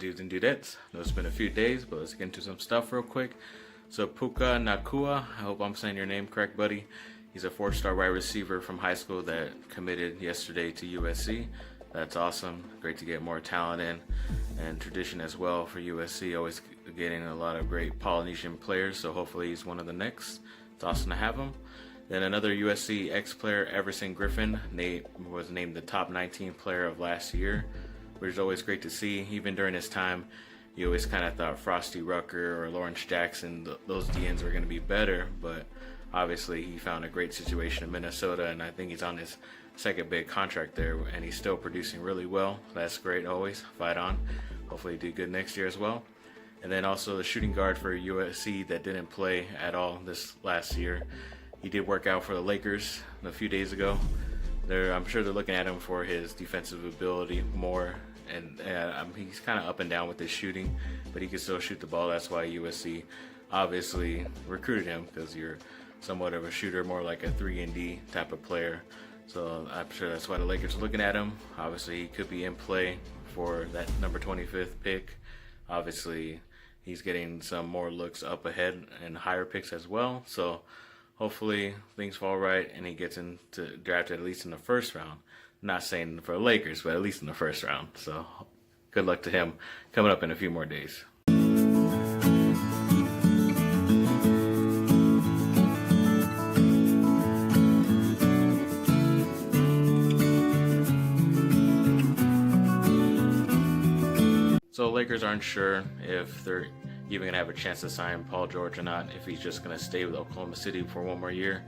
dudes and dudettes? I know it's been a few days, but let's get into some stuff real quick. So Puka Nacua, I hope I'm saying your name correct, buddy. He's a 4-star wide receiver from high school that committed yesterday to USC. That's awesome. Great to get more talent in, and tradition as well for USC, always getting a lot of great Polynesian players, so hopefully he's one of the next. It's awesome to have him. Then another USC ex-player, Everson Griffin, was named the top 19 player of last year, which is always great to see. Even during his time, you always kind of thought Frosty Rucker or Lawrence Jackson, those DNs were going to be better, but obviously he found a great situation in Minnesota, and I think he's on his second big contract there, and he's still producing really well. That's great. Always fight on. Hopefully do good next year as well. And then also the shooting guard for USC that didn't play at all this last year. He did work out for the Lakers a few days ago. I'm sure they're looking at him for his defensive ability more, and he's kind of up and down with his shooting, but he can still shoot the ball. That's why USC obviously recruited him, because you're somewhat of a shooter, more like a 3-and-D type of player. So I'm sure that's why the Lakers are looking at him. Obviously, he could be in play for that number 25th pick. Obviously, he's getting some more looks up ahead and higher picks as well. So hopefully things fall right and he gets into drafted at least in the first round. Not saying for the Lakers, but at least in the first round. So good luck to him coming up in a few more days. So Lakers aren't sure if they're even going to have a chance to sign Paul George or not, if he's just going to stay with Oklahoma City for one more year.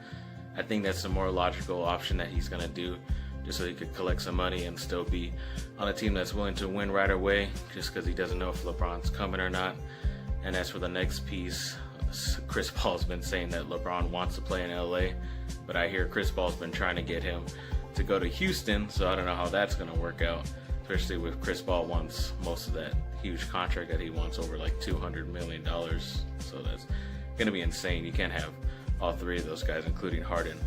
I think that's a more logical option that he's going to do, just so he could collect some money and still be on a team that's willing to win right away, just because he doesn't know if LeBron's coming or not. And as for the next piece, Chris Paul's been saying that LeBron wants to play in LA, but I hear Chris Paul's been trying to get him to go to Houston, so I don't know how that's going to work out. Especially with Chris Paul wants most of that huge contract that he wants, over like $200 million. So that's going to be insane. You can't have all three of those guys, including Harden,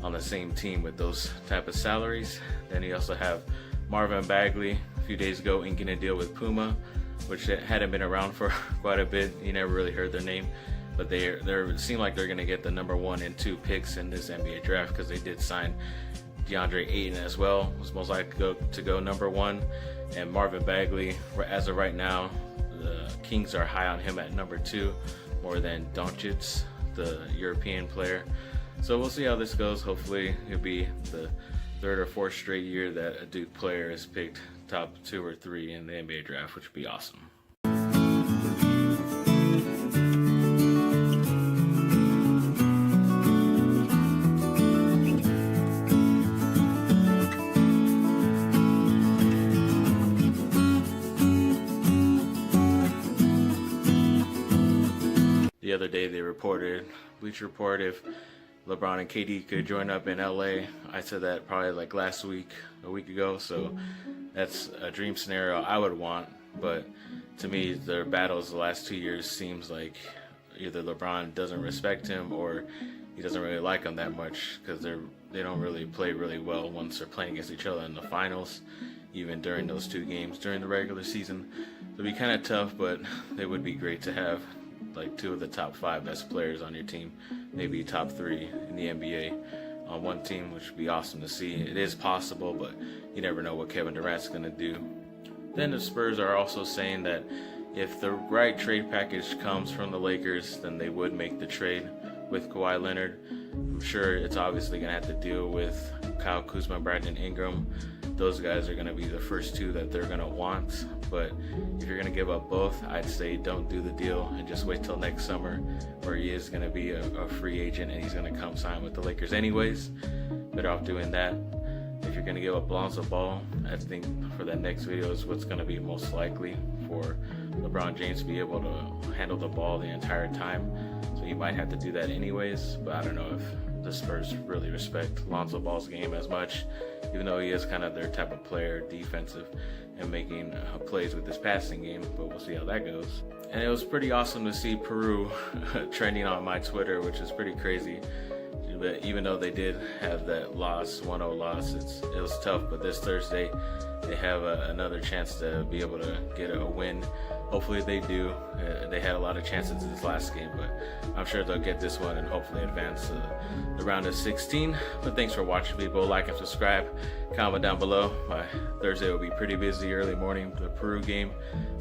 on the same team with those type of salaries. Then you also have Marvin Bagley a few days ago inking a deal with Puma, which hadn't been around for quite a bit. You never really heard their name, but they seem like they're going to get the number 1 and 2 picks in this NBA draft, because they did sign DeAndre Ayton as well, was most likely to go number 1, and Marvin Bagley, as of right now, the Kings are high on him at number 2, more than Doncic, the European player. So we'll see how this goes. Hopefully it'll be the 3rd or 4th straight year that a Duke player is picked top 2 or 3 in the NBA draft, which would be awesome. The other day they reported, Bleacher Report, if LeBron and KD could join up in LA. I said that probably like a week ago, so that's a dream scenario I would want. But to me, their battles the last 2 years seems like either LeBron doesn't respect him or he doesn't really like him that much, because they don't really play really well once they're playing against each other in the finals, even during those 2 games during the regular season. It'd be kind of tough, but it would be great to have like 2 of the top 5 best players on your team, maybe top 3 in the NBA on one team, which would be awesome to see. It is possible, but you never know what Kevin Durant's going to do. Then the Spurs are also saying that if the right trade package comes from the Lakers, then they would make the trade with Kawhi Leonard. I'm sure it's obviously going to have to deal with Kyle Kuzma, Brandon Ingram. Those guys are going to be the first 2 that they're going to want. But if you're going to give up both, I'd say don't do the deal and just wait till next summer, where he is going to be a free agent and he's going to come sign with the Lakers anyways. Better off doing that. If you're going to give up Lonzo Ball, I think for that next video is what's going to be most likely for LeBron James to be able to handle the ball the entire time. So you might have to do that anyways, but I don't know if the Spurs really respect Lonzo Ball's game as much, even though he is kind of their type of player, defensive and making plays with his passing game, but we'll see how that goes. And it was pretty awesome to see Peru trending on my Twitter, which is pretty crazy. bit. Even though they did have that loss, 1-0 loss, it was tough. But this Thursday, they have another chance to be able to get a win. Hopefully they do. They had a lot of chances in this last game, but I'm sure they'll get this one and hopefully advance to the round of 16. But thanks for watching, people. Like and subscribe. Comment down below. My Thursday will be pretty busy. Early morning, the Peru game.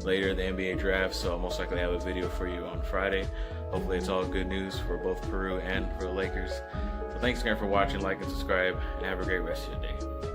Later, the NBA draft. So I'll most likely have a video for you on Friday. Hopefully it's all good news for both Peru and for the Lakers. So thanks again for watching. Like and subscribe, and have a great rest of your day.